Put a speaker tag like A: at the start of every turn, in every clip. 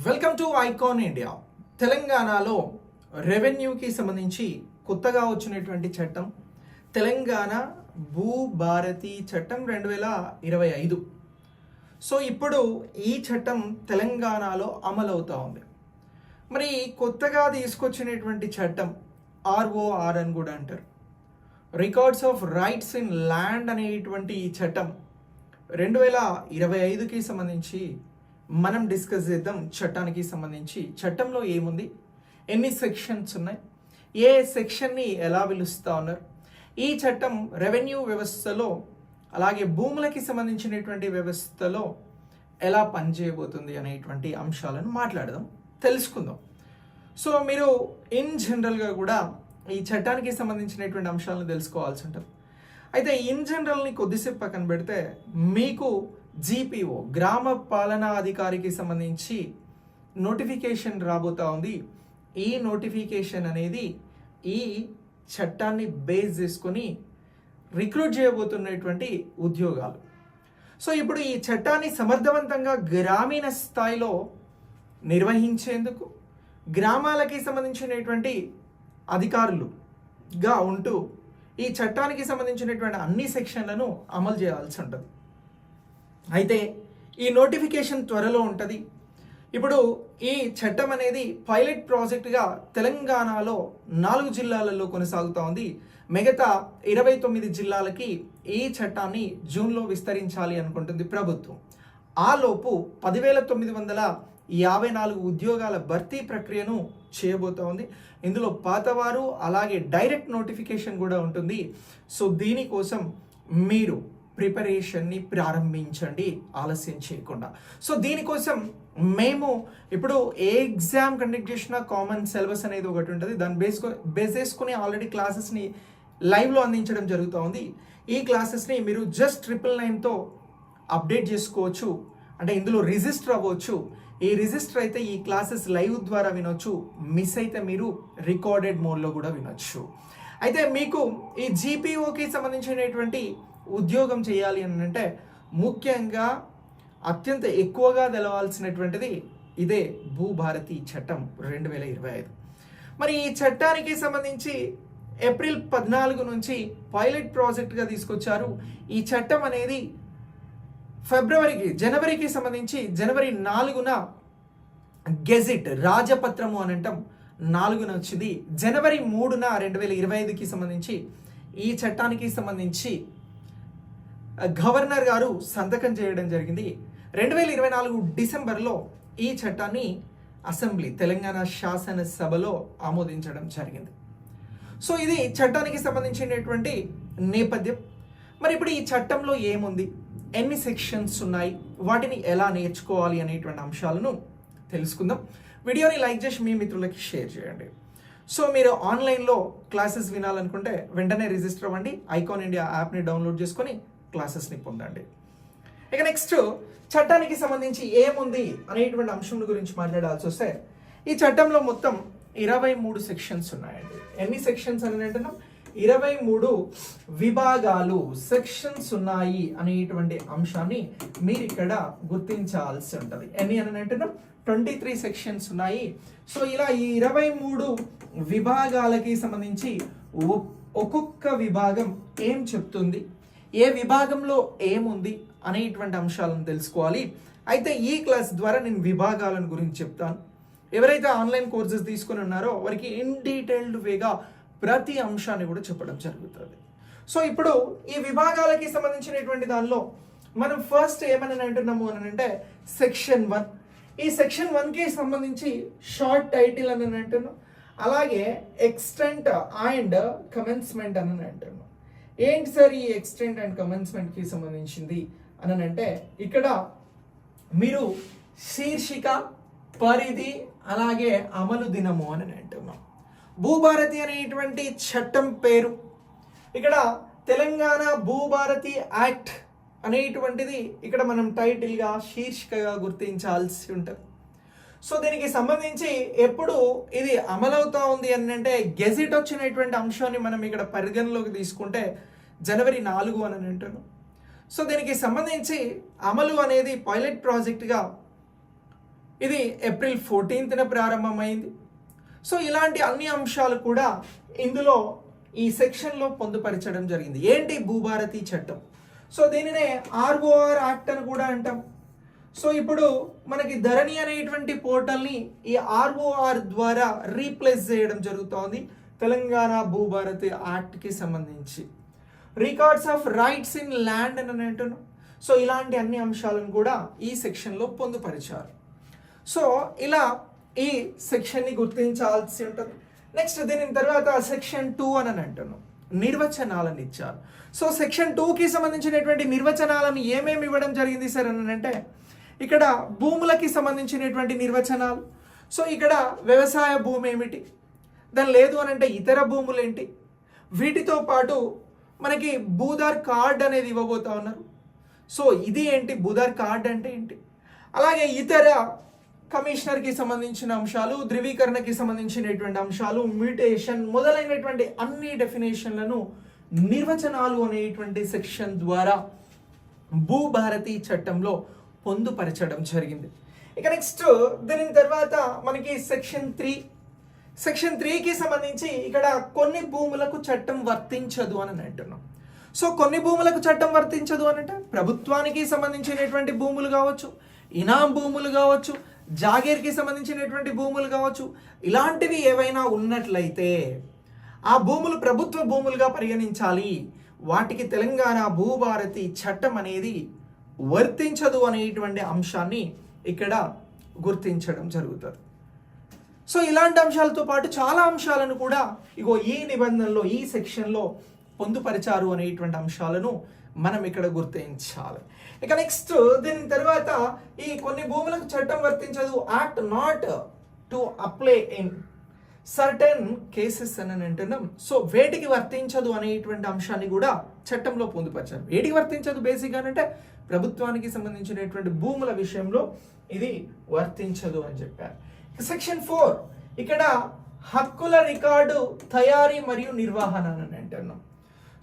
A: Welcome to icon India. తెలంగాణలో రెవెన్యూకి సంబంధించి కొత్తగా వచ్చినటువంటి చట్టం తెలంగాణ భూభారతి చట్టం 2025. సో ఇప్పుడు ఈ చట్టం తెలంగాణలో అమలవుతూ ఉంది. మరి కొత్తగా తీసుకొచ్చినటువంటి చట్టం ROR అని కూడా అంటారు, records of rights in land అనేటువంటి ఈ చట్టం 2025కి సంబంధించి మనం డిస్కస్ చేద్దాం. చట్టానికి సంబంధించి చట్టంలో ఏముంది, ఎన్ని సెక్షన్స్ ఉన్నాయి, ఏ సెక్షన్ని ఎలా పిలుస్తూ ఉన్నారు, ఈ చట్టం రెవెన్యూ వ్యవస్థలో అలాగే భూములకి సంబంధించినటువంటి వ్యవస్థలో ఎలా పనిచేయబోతుంది అనేటువంటి అంశాలను మాట్లాడదాం, తెలుసుకుందాం. సో మీరు ఇన్ జనరల్గా కూడా ఈ చట్టానికి సంబంధించినటువంటి అంశాలను తెలుసుకోవాల్సి ఉంటుంది. అయితే ఇన్ జనరల్ని కొద్దిసేపు పక్కన పెడితే మీకు GPO గ్రామ పాలనా అధికారికి సంబంధించి నోటిఫికేషన్ రాబోతా ఉంది. ఈ నోటిఫికేషన్ అనేది ఈ చట్టాన్ని బేస్ చేసుకొని రిక్రూట్ చేయబోతున్నటువంటి ఉద్యోగాలు. సో ఇప్పుడు ఈ చట్టాన్ని సమర్థవంతంగా గ్రామీణ స్థాయిలో నిర్వహించేందుకు గ్రామాలకి సంబంధించినటువంటి అధికారులుగా ఉంటూ ఈ చట్టానికి సంబంధించినటువంటి అన్ని సెక్షన్లను అమలు చేయాల్సి ఉంటుంది. అయితే ఈ నోటిఫికేషన్ త్వరలో ఉంటుంది. ఇప్పుడు ఈ చట్టం అనేది పైలట్ ప్రాజెక్టుగా తెలంగాణలో 4 జిల్లాలలో కొనసాగుతూ ఉంది. మిగతా 29 జిల్లాలకి ఈ చట్టాన్ని జూన్లో విస్తరించాలి అనుకుంటుంది ప్రభుత్వం. ఆలోపు 10,954 ఉద్యోగాల భర్తీ ప్రక్రియను చేయబోతా ఉంది. ఇందులో పాతవారు అలాగే డైరెక్ట్ నోటిఫికేషన్ కూడా ఉంటుంది. సో దీనికోసం మీరు ప్రిపరేషన్ని ప్రారంభించండి ఆలస్యం చేయకుండా. సో దీనికోసం మేము ఇప్పుడు ఏ ఎగ్జామ్ కండక్ట్ చేసినా కామన్ సిలబస్ అనేది ఒకటి ఉంటుంది. దాన్ని బేస్ చేసుకుని ఆల్రెడీ క్లాసెస్ని లైవ్లో అందించడం జరుగుతూ ఉంది. ఈ క్లాసెస్ని మీరు జస్ట్ 999తో అప్డేట్ చేసుకోవచ్చు. అంటే ఇందులో రిజిస్టర్ అవ్వచ్చు. ఈ రిజిస్టర్ అయితే ఈ క్లాసెస్ లైవ్ ద్వారా వినొచ్చు, మిస్ అయితే మీరు రికార్డెడ్ మోడ్లో కూడా వినొచ్చు. అయితే మీకు ఈ GPOకి సంబంధించినటువంటి ఉద్యోగం చేయాలి అని అంటే ముఖ్యంగా అత్యంత ఎక్కువగా తెలవాల్సినటువంటిది ఇదే భూభారతి చట్టం 2025. మరి ఈ చట్టానికి సంబంధించి ఏప్రిల్ 14 నుంచి పైలట్ ప్రాజెక్ట్గా తీసుకొచ్చారు. ఈ చట్టం అనేది జనవరికి సంబంధించి జనవరి 4న గెజిట్ రాజపత్రము అని అంటాం 4న వచ్చింది. జనవరి 3న 2025కి సంబంధించి ఈ చట్టానికి సంబంధించి గవర్నర్ గారు సంతకం చేయడం జరిగింది. 2024 డిసెంబర్లో ఈ చట్టాన్ని అసెంబ్లీ తెలంగాణ శాసనసభలో ఆమోదించడం జరిగింది. సో ఇది చట్టానికి సంబంధించినటువంటి నేపథ్యం. మరి ఇప్పుడు ఈ చట్టంలో ఏముంది, ఎన్ని సెక్షన్స్ ఉన్నాయి, వాటిని ఎలా నేర్చుకోవాలి అనేటువంటి అంశాలను తెలుసుకుందాం. వీడియోని లైక్ చేసి మీ మిత్రులకి షేర్ చేయండి. సో మీరు ఆన్లైన్లో క్లాసెస్ వినాలనుకుంటే వెంటనే రిజిస్టర్ అవ్వండి. ఐకాన్ ఇండియా యాప్ని డౌన్లోడ్ చేసుకొని క్లాసెస్ని పొందండి. ఇక నెక్స్ట్ చట్టానికి సంబంధించి ఏముంది అనేటువంటి అంశం గురించి మాట్లాడాల్సి వస్తే ఈ చట్టంలో మొత్తం 23 సెక్షన్స్ ఉన్నాయండి. ఎన్ని సెక్షన్స్ అని అంటున్నాం? 23 విభాగాలు, సెక్షన్స్ ఉన్నాయి అనేటువంటి అంశాన్ని మీరు ఇక్కడ గుర్తించాల్సి ఉంటుంది. ఎన్ని అని అంటున్నాం? 23 సెక్షన్స్ ఉన్నాయి. సో ఇలా ఈ 23 విభాగాలకి సంబంధించి ఒక్కొక్క విభాగం ఏం చెప్తుంది, ఏ విభాగంలో ఏముంది అనేటువంటి అంశాలను తెలుసుకోవాలి. అయితే ఈ క్లాస్ ద్వారా నేను విభాగాలను గురించి చెప్తాను. ఎవరైతే ఆన్లైన్ కోర్సెస్ తీసుకుని ఉన్నారో వారికి ఇన్ డీటెయిల్డ్ వేగా ప్రతి అంశాన్ని కూడా చెప్పడం జరుగుతుంది. సో ఇప్పుడు ఈ విభాగాలకి సంబంధించినటువంటి దానిలో మనం ఫస్ట్ ఏమని అంటున్నాము అని అంటే సెక్షన్ 1. ఈ సెక్షన్ 1కి సంబంధించి షార్ట్ టైటిల్ అని అంటున్నాం, అలాగే ఎక్స్టెంట్ అండ్ కమెన్స్మెంట్ అని అంటున్నాం. ఏంటి సార్ ఈ ఎక్స్టెంట్ అండ్ కమెన్స్మెంట్కి సంబంధించింది అని అంటే ఇక్కడ మీరు శీర్షిక, పరిధి, అలాగే అమలు దినము అని అంటున్నాం. భూభారతి అనేటువంటి చట్టం పేరు. ఇక్కడ తెలంగాణ భూభారతి యాక్ట్ అనేటువంటిది ఇక్కడ మనం టైటిల్గా శీర్షికగా గుర్తించాల్సి ఉంటుంది. సో దీనికి సంబంధించి ఎప్పుడు ఇది అమలవుతా ఉంది అని అంటే గెజిట్ వచ్చినటువంటి అంశాన్ని మనం ఇక్కడ పరిగణలోకి తీసుకుంటే జనవరి 4 అని అంటున్నాం. సో దీనికి సంబంధించి అమలు అనేది పైలట్ ప్రాజెక్ట్గా ఇది ఏప్రిల్ 14న ప్రారంభమైంది. సో ఇలాంటి అన్ని అంశాలు కూడా ఇందులో ఈ సెక్షన్లో పొందుపరచడం జరిగింది. ఏంటి భూభారతి చట్టం? సో దీనినే ఆర్ఓఆర్ యాక్ట్ అని కూడా అంటాం. సో ఇప్పుడు మనకి ధరణి అనేటువంటి పోర్టల్ని ఈ ఆర్ఓఆర్ ద్వారా రీప్లేస్ చేయడం జరుగుతోంది తెలంగాణ భూభారతి యాక్ట్కి సంబంధించి. Records of rights in land అని అంటున్నాం. సో ఇలాంటి అన్ని అంశాలను కూడా ఈ సెక్షన్లో పొందుపరిచారు. సో ఇలా ఈ సెక్షన్ని గుర్తించాల్సి ఉంటుంది. నెక్స్ట్ దీని తర్వాత సెక్షన్ 2 అని అంటున్నాం, నిర్వచనాలను ఇచ్చారు. సో సెక్షన్ 2కి సంబంధించినటువంటి నిర్వచనాలను ఏమేమి ఇవ్వడం జరిగింది సార్ అని అంటే, ఇక్కడ భూములకి సంబంధించినటువంటి నిర్వచనాలు. సో ఇక్కడ వ్యవసాయ భూమి ఏమిటి, దాని లేదు అని అంటే ఇతర భూములు ఏంటి, వీటితో పాటు మనకి భూదార్ కార్డ్ అనేది ఇవ్వబోతా ఉన్నారు. సో ఇది ఏంటి, భూదార్ కార్డ్ అంటే ఏంటి, అలాగే ఇతర కమిషనర్కి సంబంధించిన అంశాలు, ధృవీకరణకి సంబంధించినటువంటి అంశాలు, మ్యూటేషన్ మొదలైనటువంటి అన్ని డెఫినేషన్లను నిర్వచనాలు అనేటువంటి సెక్షన్ ద్వారా భూభారతి చట్టంలో పొందుపరచడం జరిగింది. ఇక నెక్స్ట్ దీని తర్వాత మనకి సెక్షన్ 3కి సంబంధించి ఇక్కడ కొన్ని భూములకు చట్టం వర్తించదు అని అంటున్నాం. సో కొన్ని భూములకు చట్టం వర్తించదు అని అంటే ప్రభుత్వానికి సంబంధించినటువంటి భూములు కావచ్చు, ఇనాం భూములు కావచ్చు, జాగీర్కి సంబంధించినటువంటి భూములు కావచ్చు, ఇలాంటివి ఏవైనా ఉన్నట్లయితే ఆ భూములు ప్రభుత్వ భూములుగా పరిగణించాలి, వాటికి తెలంగాణ భూభారతి చట్టం అనేది వర్తించదు అనేటువంటి అంశాన్ని ఇక్కడ గుర్తించడం జరుగుతుంది. సో ఇలాంటి అంశాలతో పాటు చాలా అంశాలను కూడా ఇగో ఈ నిబంధనలో ఈ సెక్షన్లో పొందుపరిచారు అనేటువంటి అంశాలను మనం ఇక్కడ గుర్తించాలి. ఇక నెక్స్ట్ దీని తర్వాత ఈ కొన్ని భూములకు చట్టం వర్తించదు, act not to apply in certain cases అని అంటున్నాం. సో వేటికి వర్తించదు అనేటువంటి అంశాన్ని కూడా చట్టంలో పొందుపరిచారు. వేటికి వర్తించదు బేసిక్గా అంటే ప్రభుత్వానికి సంబంధించినటువంటి భూముల విషయంలో ఇది వర్తించదు అని చెప్పారు. సెక్షన్ 4 ఇక్కడ హక్కుల రికార్డు తయారీ మరియు నిర్వహణ అని అంటున్నాం.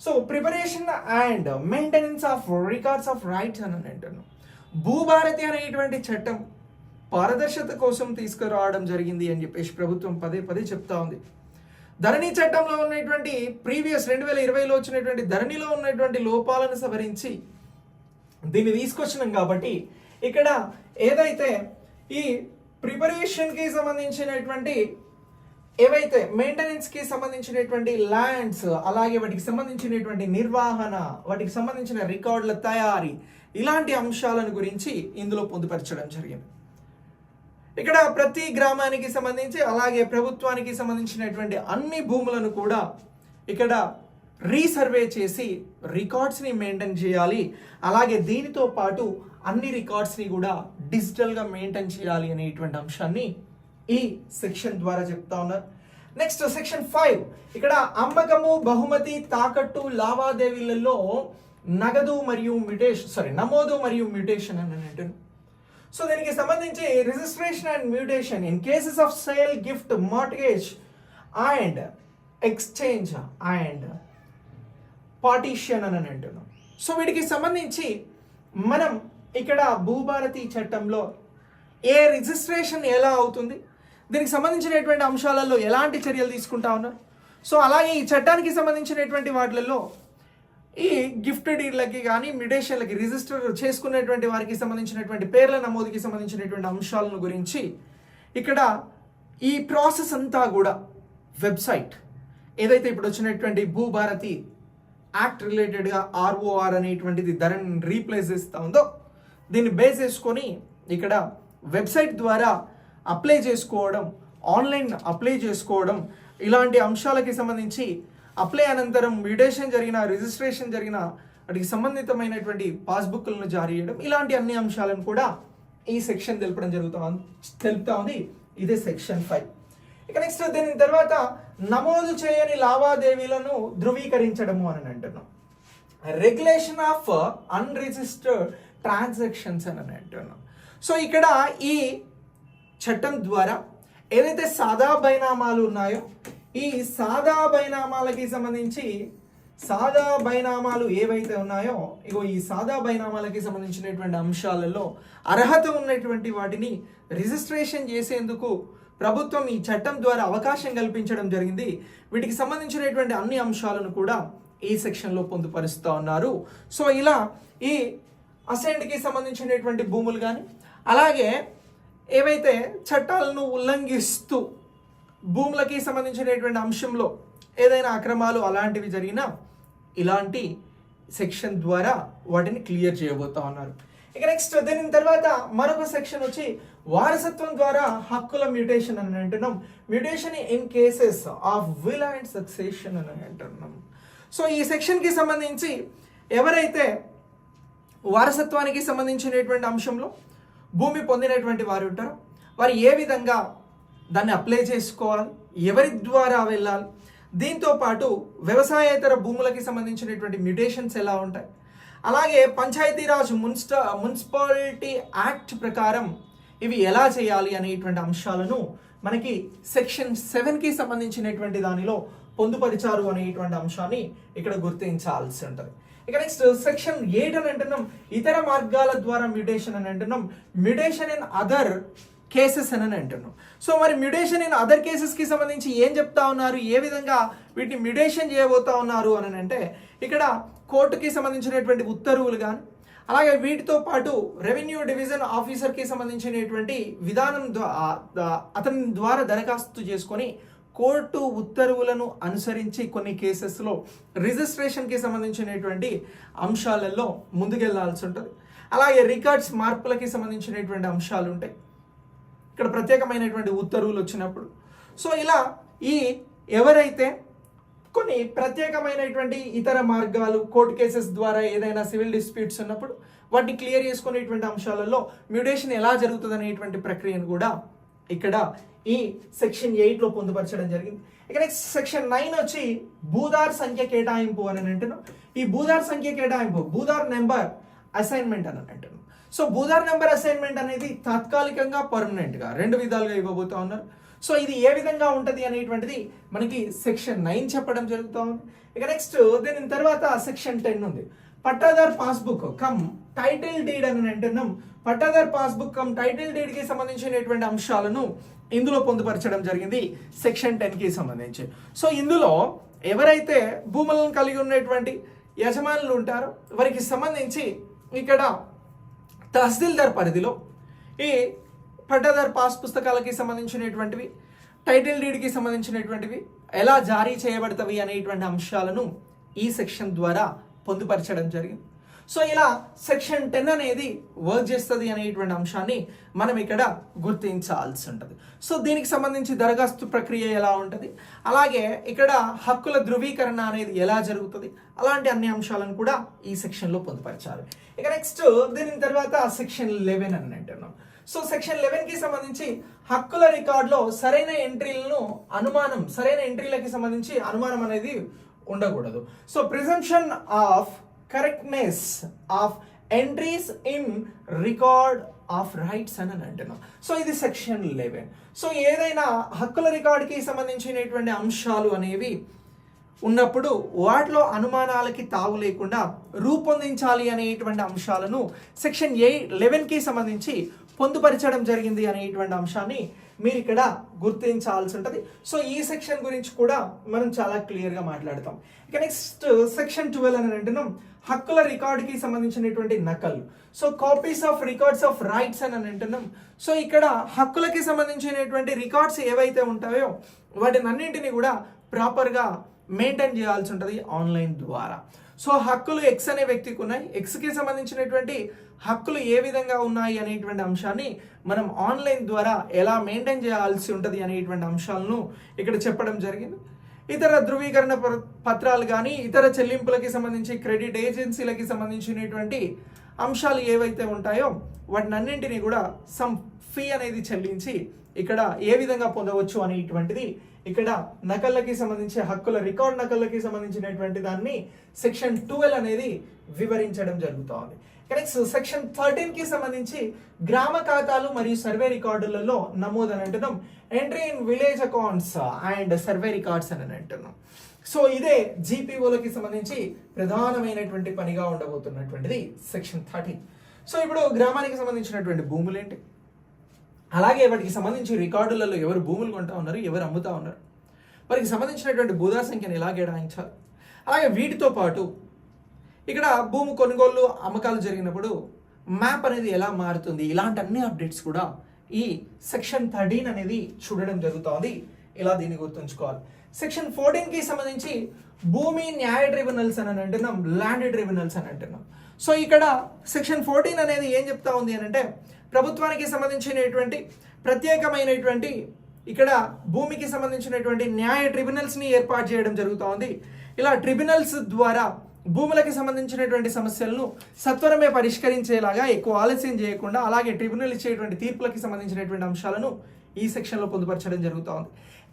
A: So preparation and maintenance of records of rights అని అంటున్నాం. భూభారతి అనేటువంటి చట్టం పారదర్శకత కోసం తీసుకురావడం జరిగింది అని చెప్పేసి ప్రభుత్వం పదే పదే చెప్తా ఉంది. ధరణి చట్టంలో ఉన్నటువంటి ప్రీవియస్ 2020లో వచ్చినటువంటి ధరణిలో ఉన్నటువంటి లోపాలను సవరించి దీన్ని తీసుకొచ్చినాం. కాబట్టి ఇక్కడ ఏదైతే ఈ ప్రిపరేషన్కి సంబంధించినటువంటి ఏవైతే మెయింటెనెన్స్కి సంబంధించినటువంటి ల్యాండ్స్, అలాగే వాటికి సంబంధించినటువంటి నిర్వహణ, వాటికి సంబంధించిన రికార్డుల తయారీ, ఇలాంటి అంశాలను గురించి ఇందులో పొందుపరచడం జరిగింది. ఇక్కడ ప్రతి గ్రామానికి సంబంధించి అలాగే ప్రభుత్వానికి సంబంధించినటువంటి అన్ని భూములను కూడా ఇక్కడ రీసర్వే చేసి రికార్డ్స్ని మెయింటైన్ చేయాలి. అలాగే దీనితో పాటు అన్ని రికార్డ్స్ని కూడా డిజిటల్గా మెయింటైన్ చేయాలి అనేటువంటి అంశాన్ని ఈ సెక్షన్ ద్వారా చెప్తా ఉన్నారు. నెక్స్ట్ సెక్షన్ 5 ఇక్కడ అమ్మకము, బహుమతి, తాకట్టు లావాదేవీలలో నగదు మరియు నమోదు మరియు మ్యూటేషన్ అని అంటారు. సో దీనికి సంబంధించి registration and mutation in cases of sale, gift, mortgage and exchange and partition అని అంటున్నాం. సో వీటికి సంబంధించి మనం ఇక్కడ భూభారతి చట్టంలో ఏ రిజిస్ట్రేషన్ ఎలా అవుతుంది, దీనికి సంబంధించినటువంటి అంశాలలో ఎలాంటి చర్యలు తీసుకుంటా ఉన్నారు. సో అలాగే ఈ చట్టానికి సంబంధించినటువంటి వాటిలలో ఈ గిఫ్ట్ డీడ్లకి కానీ మ్యూటేషన్లకి రిజిస్టర్ చేసుకునేటువంటి వారికి సంబంధించినటువంటి పేర్ల నమోదుకి సంబంధించినటువంటి అంశాలను గురించి ఇక్కడ ఈ ప్రాసెస్ అంతా కూడా వెబ్సైట్ ఏదైతే ఇప్పుడు వచ్చినటువంటి భూభారతి యాక్ట్ రిలేటెడ్గా ఆర్ఓఆర్ అనేటువంటిది ధరని రీప్లేస్ చేస్తూ ఉందో దీన్ని బేస్ చేసుకొని ఇక్కడ వెబ్సైట్ ద్వారా అప్లై చేసుకోవడం, ఆన్లైన్ అప్లై చేసుకోవడం, ఇలాంటి అంశాలకి సంబంధించి అప్లై అనంతరం మ్యూటేషన్ జరిగిన, రిజిస్ట్రేషన్ జరిగిన వాటికి సంబంధితమైనటువంటి పాస్బుక్లను జారీ చేయడం, ఇలాంటి అన్ని అంశాలను కూడా ఈ సెక్షన్ తెలుపుతా ఉంది. ఇదే సెక్షన్ 5. ఇక నెక్స్ట్ దీని తర్వాత నమోదు చేయని లావాదేవీలను ధృవీకరించడము అని అంటున్నాం. రెగ్యులేషన్ ఆఫ్ అన్రిజిస్టర్డ్ ట్రాన్సాక్షన్స్ అని అంటున్నాం. సో ఇక్కడ ఈ చట్టం ద్వారా ఏదైతే సాదా బైనామాలు ఉన్నాయో ఈ సాదా బైనామాలకి సంబంధించి సాదా బైనామాలు ఏవైతే ఉన్నాయో ఇగో ఈ సాదా బైనామాలకి సంబంధించినటువంటి అంశాలలో అర్హత ఉన్నటువంటి వాటిని రిజిస్ట్రేషన్ చేసేందుకు ప్రభుత్వం ఈ చట్టం ద్వారా అవకాశం కల్పించడం జరిగింది. వీటికి సంబంధించినటువంటి అన్ని అంశాలను కూడా ఈ సెక్షన్లో పొందుపరుస్తూ ఉన్నారు. సో ఇలా ఈ అసైన్డ్కి సంబంధించినటువంటి భూములు కానీ అలాగే ఏవైతే చట్టాలను ఉల్లంఘిస్తూ భూములకి సంబంధించినటువంటి అంశంలో ఏదైనా అక్రమాలు అలాంటివి జరిగినా ఇలాంటి సెక్షన్ ద్వారా వాటిని క్లియర్ చేయబోతా ఉన్నారు. ఇక నెక్స్ట్ దీని తర్వాత మరొక సెక్షన్ వచ్చి వారసత్వం ద్వారా హక్కుల మ్యూటేషన్ అని అంటున్నాం. Mutation in cases of will and succession అని అంటున్నాం. సో ఈ సెక్షన్కి సంబంధించి ఎవరైతే వారసత్వానికి సంబంధించినటువంటి అంశంలో భూమి పొందినటువంటి వారు ఉంటారో వారు ఏ విధంగా దాన్ని అప్లై చేసుకోవాలి, ఎవరి ద్వారా వెళ్ళాలి, దీంతో పాటు వ్యవసాయేతర భూములకి సంబంధించినటువంటి మ్యూటేషన్స్ ఎలా ఉంటాయి, అలాగే పంచాయతీరాజ్ మున్సిపాలిటీ యాక్ట్ ప్రకారం ఇవి ఎలా చేయాలి అనేటువంటి అంశాలను మనకి సెక్షన్ 7కి సంబంధించినటువంటి దానిలో పొందుపరిచారు అనేటువంటి అంశాన్ని ఇక్కడ గుర్తించాల్సి ఉంటుంది. ఇక నెక్స్ట్ సెక్షన్ 8 అని అంటున్నాం ఇతర మార్గాల ద్వారా మ్యూటేషన్ అని అంటున్నాం. మ్యూటేషన్ ఇన్ అదర్ కేసెస్ అని అంటున్నాం. సో మరి మ్యూటేషన్ ఇన్ అదర్ కేసెస్కి సంబంధించి ఏం చెప్తా ఉన్నారు, ఏ విధంగా వీటిని మ్యూటేషన్ చేయబోతా ఉన్నారు అని అంటే ఇక్కడ కోర్టుకి సంబంధించినటువంటి ఉత్తర్వులు కానీ అలాగే వీటితో పాటు రెవెన్యూ డివిజన్ ఆఫీసర్కి సంబంధించినటువంటి విధానం అతని ద్వారా దరఖాస్తు చేసుకొని కోర్టు ఉత్తర్వులను అనుసరించి కొన్ని కేసెస్లో రిజిస్ట్రేషన్కి సంబంధించినటువంటి అంశాలలో ముందుకెళ్లాల్సి ఉంటుంది. అలాగే రికార్డ్స్ మార్పులకి సంబంధించినటువంటి అంశాలు ఉంటాయి ఇక్కడ ప్రత్యేకమైనటువంటి ఉత్తర్వులు వచ్చినప్పుడు. సో ఇలా ఈ ఎవరైతే కొన్ని ప్రత్యేకమైనటువంటి ఇతర మార్గాలు కోర్టు కేసెస్ ద్వారా ఏదైనా సివిల్ డిస్ప్యూట్స్ ఉన్నప్పుడు వాటిని క్లియర్ చేసుకునేటువంటి అంశాలలో మ్యూటేషన్ ఎలా జరుగుతుంది అనేటువంటి ప్రక్రియను కూడా ఇక్కడ ఈ సెక్షన్ 8లో పొందుపరచడం జరిగింది. ఇక నెక్స్ట్ సెక్షన్ 9 వచ్చి భూదార్ సంఖ్య కేటాయింపు అని అంటున్నాం. ఈ భూదార్ సంఖ్య కేటాయింపు భూదార్ నెంబర్ అసైన్మెంట్ అని అంటున్నాం. సో భూదార్ నెంబర్ అసైన్మెంట్ అనేది తాత్కాలికంగా పర్మనెంట్గా రెండు విధాలుగా ఇవ్వబోతా ఉన్నారు. సో ఇది ఏ విధంగా ఉంటుంది అనేటువంటిది మనకి సెక్షన్ 9 చెప్పడం జరుగుతూ ఉంది. ఇక నెక్స్ట్ దీని తర్వాత సెక్షన్ 10 ఉంది. పట్టాదార్ పాస్బుక్ కమ్ టైటిల్ డీడ్ అని అంటున్నాం. పట్టాదార్ పాస్బుక్ కమ్ టైటిల్ డీడ్ కి సంబంధించినటువంటి అంశాలను ఇందులో పొందుపరచడం జరిగింది సెక్షన్ 10కి సంబంధించి. సో ఇందులో ఎవరైతే భూములను కలిగి ఉన్నటువంటి యజమానులు ఉంటారో వారికి సంబంధించి ఇక్కడ తహసీల్దార్ పరిధిలో ఈ పట్టాదార్ పాస్ పుస్తకాలకి సంబంధించినటువంటివి టైటిల్ డీడ్కి సంబంధించినటువంటివి ఎలా జారీ చేయబడతాయి అనేటువంటి అంశాలను ఈ సెక్షన్ ద్వారా పొందుపరచడం జరిగింది. సో ఇలా సెక్షన్ 10 అనేది వర్క్ చేస్తుంది అనేటువంటి అంశాన్ని మనం ఇక్కడ గుర్తించాల్సి ఉంటుంది. సో దీనికి సంబంధించి దరఖాస్తు ప్రక్రియ ఎలా ఉంటుంది, అలాగే ఇక్కడ హక్కుల ధృవీకరణ అనేది ఎలా జరుగుతుంది, అలాంటి అన్ని అంశాలను కూడా ఈ సెక్షన్లో పొందుపరచాలి. ఇక నెక్స్ట్ దీని తర్వాత సెక్షన్ 11 అని అంటున్నాం. సో సెక్షన్ 11కి సంబంధించి హక్కుల రికార్డులో సరైన ఎంట్రీలకి సంబంధించి అనుమానం అనేది ఉండకూడదు. So presumption of correctness of entries in record of rights అని అంటున్నాం. సో ఇది సెక్షన్ 11. సో ఏదైనా హక్కుల రికార్డుకి సంబంధించినటువంటి అంశాలు అనేవి ఉన్నప్పుడు వాటిలో అనుమానాలకి తావు లేకుండా రూపొందించాలి అనేటువంటి అంశాలను సెక్షన్ 11కి సంబంధించి పొందుపరచడం జరిగింది అనేటువంటి అంశాన్ని మీరు ఇక్కడ గుర్తించాల్సి ఉంటుంది. సో ఈ సెక్షన్ గురించి కూడా మనం చాలా క్లియర్గా మాట్లాడతాం. ఇక నెక్స్ట్ సెక్షన్ 12 అని అంటున్నాం హక్కుల రికార్డుకి సంబంధించినటువంటి నకలు. So copies of records of rights అని అంటున్నాం. సో ఇక్కడ హక్కులకి సంబంధించినటువంటి రికార్డ్స్ ఏవైతే ఉంటాయో వాటిని అన్నింటినీ కూడా ప్రాపర్గా మెయింటైన్ చేయాల్సి ఉంటుంది ఆన్లైన్ ద్వారా. సో హక్కులు ఎక్స్ అనే వ్యక్తికి ఉన్నాయి, ఎక్స్కి సంబంధించినటువంటి హక్కులు ఏ విధంగా ఉన్నాయి అనేటువంటి అంశాన్ని మనం ఆన్లైన్ ద్వారా ఎలా మెయింటైన్ చేయాల్సి ఉంటుంది అనేటువంటి అంశాలను ఇక్కడ చెప్పడం జరిగింది. ఇతర ధృవీకరణ పత్రాలు కానీ ఇతర చెల్లింపులకి సంబంధించి క్రెడిట్ ఏజెన్సీలకి సంబంధించినటువంటి అంశాలు ఏవైతే ఉంటాయో వాటిని అన్నింటినీ కూడా సమ్ ఫీ అనేది చెల్లించి ఇక్కడ ఏ విధంగా పొందవచ్చు అనేటువంటిది ఇక్కడ నకళ్ళకి సంబంధించి రికార్డ్ నకళ్ళకి సంబంధించినటువంటి దాన్ని సెక్షన్ 12 అనేది వివరించడం జరుగుతోంది. నెక్స్ట్ సెక్షన్ 13 కి సంబంధించి గ్రామ ఖాతాలు మరియు సర్వే రికార్డులలో నమోదు అని అంటున్నాం. Entry in village accounts and survey records అని అంటున్నాం. సో ఇదే జీపీఓలకి సంబంధించి ప్రధానమైనటువంటి పనిగా ఉండబోతున్నటువంటిది సెక్షన్ 13. సో ఇప్పుడు గ్రామానికి సంబంధించినటువంటి భూములు ఏంటి, అలాగే వాటికి సంబంధించి రికార్డులలో ఎవరు భూములు కొంటా ఉన్నారు, ఎవరు అమ్ముతా ఉన్నారు, వారికి సంబంధించినటువంటి భూదా సంఖ్యను ఎలా కేటాయించాలి, అలాగే వీటితో పాటు ఇక్కడ భూమి కొనుగోలు అమ్మకాలు జరిగినప్పుడు మ్యాప్ అనేది ఎలా మారుతుంది, ఇలాంటి అన్ని అప్డేట్స్ కూడా ఈ సెక్షన్ 13 అనేది చూడడం జరుగుతుంది. ఇలా దీన్ని గుర్తుంచుకోవాలి. సెక్షన్ 14 కి సంబంధించి భూమి న్యాయ ట్రిబ్యునల్స్ అని అంటున్నాం, ల్యాండ్ ట్రిబ్యునల్స్ అని అంటున్నాం. సో ఇక్కడ సెక్షన్ 14 అనేది ఏం చెప్తా ఉంది అని అంటే, ప్రభుత్వానికి సంబంధించినటువంటి ప్రత్యేకమైనటువంటి ఇక్కడ భూమికి సంబంధించినటువంటి న్యాయ ట్రిబ్యునల్స్ని ఏర్పాటు చేయడం జరుగుతూ ఉంది. ఇలా ట్రిబ్యునల్స్ ద్వారా భూములకి సంబంధించినటువంటి సమస్యలను సత్వరమే పరిష్కరించేలాగా, ఎక్కువ ఆలస్యం చేయకుండా, అలాగే ట్రిబ్యునల్ ఇచ్చేటువంటి తీర్పులకి సంబంధించినటువంటి అంశాలను ఈ సెక్షన్లో పొందుపరచడం జరుగుతూ ఉంది.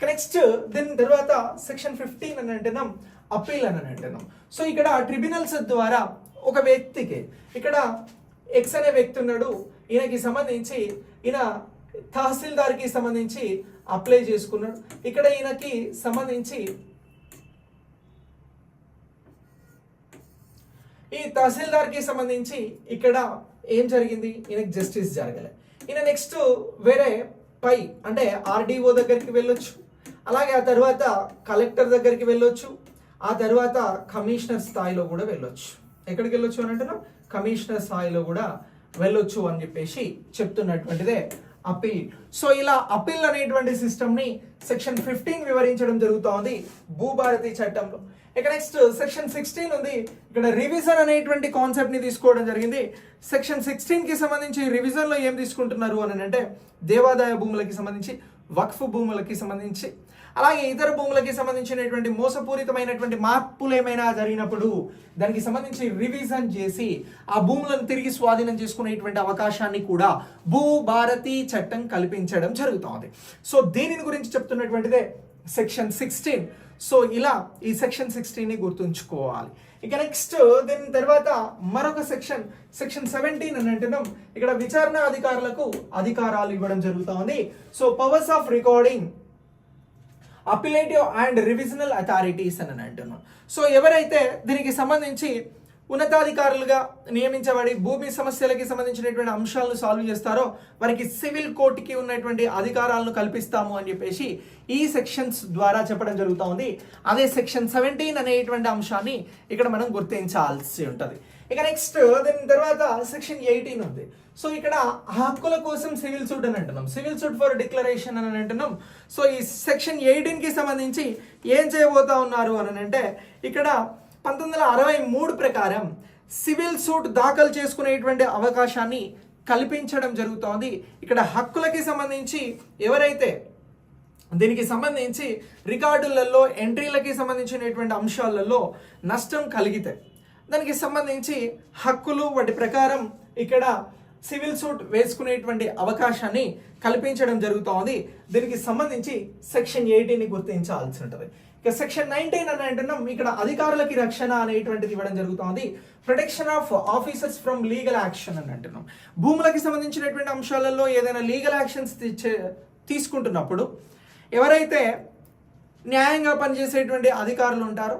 A: నెక్స్ట్ దీని తర్వాత సెక్షన్ 15 అని అంటున్నాం, అప్పీల్ అని అంటున్నాం. సో ఇక్కడ ట్రిబ్యునల్స్ ద్వారా ఒక వ్యక్తికి, ఇక్కడ ఎక్స్ అనే వ్యక్తి ఉన్నాడు, ఈయనకి సంబంధించి ఈయన తహసీల్దార్కి సంబంధించి అప్లై చేసుకున్నాడు. ఇక్కడ ఈయనకి సంబంధించి ఈ తహసీల్దార్కి సంబంధించి ఇక్కడ ఏం జరిగింది, ఈయనకి జస్టిస్ జరగలే. ఈయన నెక్స్ట్ వేరే పై అంటే ఆర్డీఓ దగ్గరికి వెళ్ళొచ్చు, అలాగే ఆ తర్వాత కలెక్టర్ దగ్గరికి వెళ్ళొచ్చు, ఆ తర్వాత కమిషనర్ స్థాయిలో కూడా వెళ్ళొచ్చు. ఎక్కడికి వెళ్ళొచ్చు అని అంటున్నాం, కమిషనర్ స్థాయిలో కూడా వెళ్ళొచ్చు అని చెప్పేసి చెప్తున్నటువంటిదే అపీల్. సో ఇలా అపీల్ అనేటువంటి సిస్టమ్ని సెక్షన్ 15 వివరించడం జరుగుతోంది భూభారతి చట్టంలో. ఇక నెక్స్ట్ సెక్షన్ 16 ఉంది. ఇక్కడ రివిజన్ అనేటువంటి కాన్సెప్ట్ ని తీసుకోవడం జరిగింది. సెక్షన్ 16 కి సంబంధించి రివిజన్ లో ఏం తీసుకుంటున్నారు అని అంటే, దేవాదాయ భూములకి సంబంధించి, వక్ఫ్ భూములకి సంబంధించి, అలాగే ఇతర భూములకి సంబంధించినటువంటి మోసపూరితమైనటువంటి మార్పులు ఏమైనా జరిగినప్పుడు దానికి సంబంధించి రివిజన్ చేసి ఆ భూములను తిరిగి స్వాధీనం చేసుకునేటువంటి అవకాశాన్ని కూడా భూభారతి చట్టం కల్పించడం జరుగుతోంది. సో దీనిని గురించి చెప్తున్నటువంటిదే సెక్షన్ 16. సో ఇలా ఈ సెక్షన్ 16ని గుర్తుంచుకోవాలి. ఇక నెక్స్ట్ దీని తర్వాత మరొక సెక్షన్ 17 అని అంటున్నాం. ఇక్కడ విచారణ అధికారులకు అధికారాలు ఇవ్వడం జరుగుతోంది. So powers of recording, appellative and revisional authorities అని అంటున్నాం. సో ఎవరైతే దీనికి సంబంధించి ఉన్నతాధికారులుగా నియమించబడి భూమి సమస్యలకి సంబంధించినటువంటి అంశాలను సాల్వ్ చేస్తారో వారికి సివిల్ కోర్టుకి ఉన్నటువంటి అధికారాలను కల్పిస్తాము అని చెప్పేసి ఈ సెక్షన్స్ ద్వారా చెప్పడం జరుగుతూ ఉంది. అదే సెక్షన్ 17 అనేటువంటి అంశాన్ని ఇక్కడ మనం గుర్తించాల్సి ఉంటుంది. ఇక నెక్స్ట్ దీని తర్వాత సెక్షన్ 18 ఉంది. సో ఇక్కడ హక్కుల కోసం సివిల్ సూట్ అని అంటున్నాం, సివిల్ సూట్ ఫర్ డిక్లరేషన్ అని అంటున్నాం. సో ఈ సెక్షన్ 18 కి సంబంధించి ఏం చేయబోతా ఉన్నారు అని అంటే, ఇక్కడ 1963 ప్రకారం సివిల్ సూట్ దాఖలు చేసుకునేటువంటి అవకాశాన్ని కల్పించడం జరుగుతోంది. ఇక్కడ హక్కులకి సంబంధించి ఎవరైతే దీనికి సంబంధించి రికార్డులలో ఎంట్రీలకి సంబంధించినటువంటి అంశాలలో నష్టం కలిగితే దానికి సంబంధించి హక్కులు వాటి ప్రకారం ఇక్కడ సివిల్ సూట్ వేసుకునేటువంటి అవకాశాన్ని కల్పించడం జరుగుతోంది. దీనికి సంబంధించి సెక్షన్ 18ని గుర్తించాల్సి ఉంటుంది. ఇక సెక్షన్ 19 అని అంటున్నాం. ఇక్కడ అధికారులకి రక్షణ అనేటువంటిది ఇవ్వడం జరుగుతోంది. Protection of officers from legal action అని అంటున్నాం. భూములకి సంబంధించినటువంటి అంశాలలో ఏదైనా లీగల్ యాక్షన్స్ తీసుకుంటున్నప్పుడు ఎవరైతే న్యాయంగా పనిచేసేటువంటి అధికారులు ఉంటారో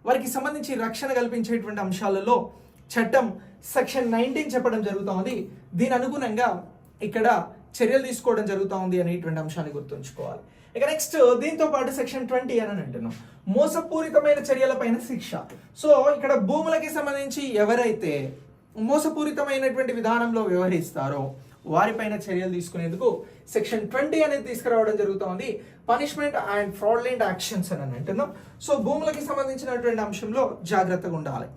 A: వారికి సంబంధించి రక్షణ కల్పించేటువంటి అంశాలలో చట్టం సెక్షన్ 19 చెప్పడం జరుగుతోంది. దీని అనుగుణంగా ఇక్కడ చర్యలు తీసుకోవడం జరుగుతోంది అనేటువంటి అంశాన్ని గుర్తుంచుకోవాలి. ఇక నెక్స్ట్ దీంతో పాటు సెక్షన్ 20 అని అంటున్నాం, మోసపూరితమైన చర్యలపైన శిక్ష. సో ఇక్కడ భూములకి సంబంధించి ఎవరైతే మోసపూరితమైనటువంటి విధానంలో వ్యవహరిస్తారో వారిపైన చర్యలు తీసుకునేందుకు సెక్షన్ 20 అనేది తీసుకురావడం జరుగుతోంది. పనిష్మెంట్ అండ్ ఫ్రాడ్లెంట్ యాక్షన్స్ అని అంటున్నాం. సో భూములకి సంబంధించినటువంటి అంశంలో జాగ్రత్తగా ఉండాలి.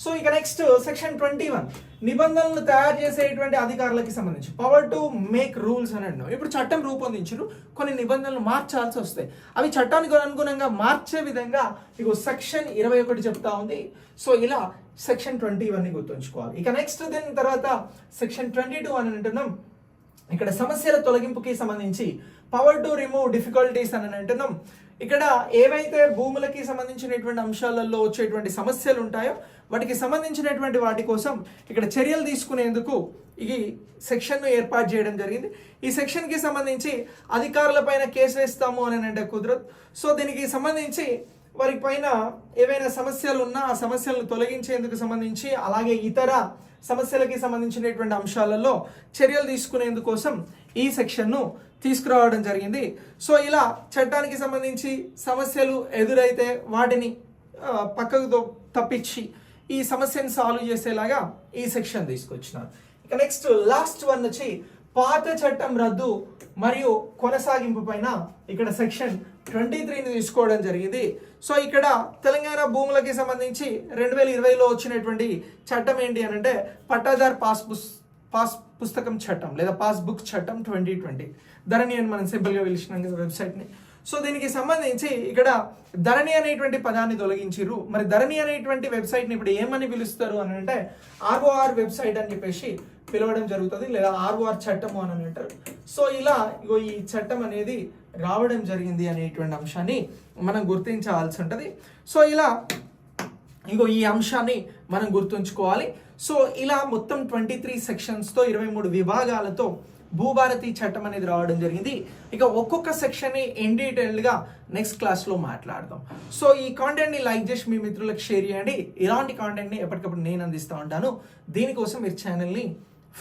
A: సో ఇక నెక్స్ట్ సెక్షన్ 21 నిబంధనలు తయారు చేసేటువంటి అధికారులకి సంబంధించి పవర్ టు మేక్ రూల్స్ అని అంటున్నాం. ఇప్పుడు చట్టం రూపొందించారు, కొన్ని నిబంధనలు మార్చాల్సి వస్తాయి. అవి చట్టానికి అనుగుణంగా మార్చే విధంగా మీకు సెక్షన్ 21 చెప్తా ఉంది. సో ఇలా సెక్షన్ 21ని గుర్తుంచుకోవాలి. ఇక నెక్స్ట్ దీని తర్వాత సెక్షన్ 22 అని అంటున్నాం. ఇక్కడ సమస్యల తొలగింపుకి సంబంధించి పవర్ టు రిమూవ్ డిఫికల్టీస్ అని అంటున్నాం. ఇక్కడ ఏవైతే భూములకి సంబంధించినటువంటి అంశాలలో వచ్చేటువంటి సమస్యలు ఉంటాయో వాటికి సంబంధించినటువంటి వాటి కోసం ఇక్కడ చర్యలు తీసుకునేందుకు ఈ సెక్షన్ను ఏర్పాటు చేయడం జరిగింది. ఈ సెక్షన్కి సంబంధించి అధికారులపైన కేసు వేస్తాము అని అంటే కుదరదు. సో దీనికి సంబంధించి వారి పైన ఏవైనా సమస్యలు ఉన్నా ఆ సమస్యలను తొలగించేందుకు సంబంధించి అలాగే ఇతర సమస్యలకి సంబంధించినటువంటి అంశాలలో చర్యలు తీసుకునేందుకోసం ఈ సెక్షన్ను తీసుకురావడం జరిగింది. సో ఇలా చట్టానికి సంబంధించి సమస్యలు ఎదురైతే వాటిని పక్కకు తప్పించి ఈ సమస్యను సాల్వ్ చేసేలాగా ఈ సెక్షన్ తీసుకొచ్చినారు. ఇక నెక్స్ట్ లాస్ట్ వన్ వచ్చి పాత చట్టం రద్దు మరియు కొనసాగింపు పైన ఇక్కడ సెక్షన్ 23ని తీసుకోవడం జరిగింది. సో ఇక్కడ తెలంగాణ భూములకి సంబంధించి 2020లో వచ్చినటువంటి చట్టం ఏంటి అని అంటే పట్టాదార్ పాస్ పుస్తకం చట్టం లేదా పాస్బుక్ చట్టం 2020 ధరణి అని మనం సింపుల్గా పిలిచినాం కదా వెబ్సైట్ని. సో దీనికి సంబంధించి ఇక్కడ ధరణి అనేటువంటి పదాన్ని తొలగించిర్రు. మరి ధరణి అనేటువంటి వెబ్సైట్ని ఇప్పుడు ఏమని పిలుస్తారు అని అంటే ఆర్ఓఆర్ వెబ్సైట్ అని చెప్పేసి పిలవడం జరుగుతుంది, లేదా ఆర్ఓఆర్ చట్టము అని అంటారు. సో ఇలా ఈ చట్టం అనేది రావడం జరిగింది అనేటువంటి అంశాన్ని మనం గుర్తించాల్సి ఉంటుంది. సో ఇలా ఈ అంశాన్ని మనం గుర్తుంచుకోవాలి. సో ఇలా మొత్తం 23 సెక్షన్స్తో 23 విభాగాలతో భూభారతి చట్టం అనేది రావడం జరిగింది. ఇక ఒక్కొక్క సెక్షన్ని ఇన్ డీటెయిల్డ్గా నెక్స్ట్ క్లాస్లో మాట్లాడదాం. సో ఈ కాంటెంట్ని లైక్ చేసి మీ మిత్రులకు షేర్ చేయండి. ఇలాంటి కాంటెంట్ని ఎప్పటికప్పుడు నేను అందిస్తూ ఉంటాను. దీనికోసం మీరు ఛానల్ని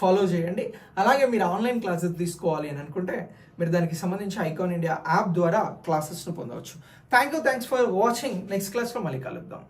A: ఫాలో చేయండి. అలాగే మీరు ఆన్లైన్ క్లాసెస్ తీసుకోవాలి అని అనుకుంటే మీరు దానికి సంబంధించి ఐకాన్ ఇండియా యాప్ ద్వారా క్లాసెస్ను పొందవచ్చు. Thanks for watching. నెక్స్ట్ క్లాస్లో మళ్ళీ కలుద్దాం.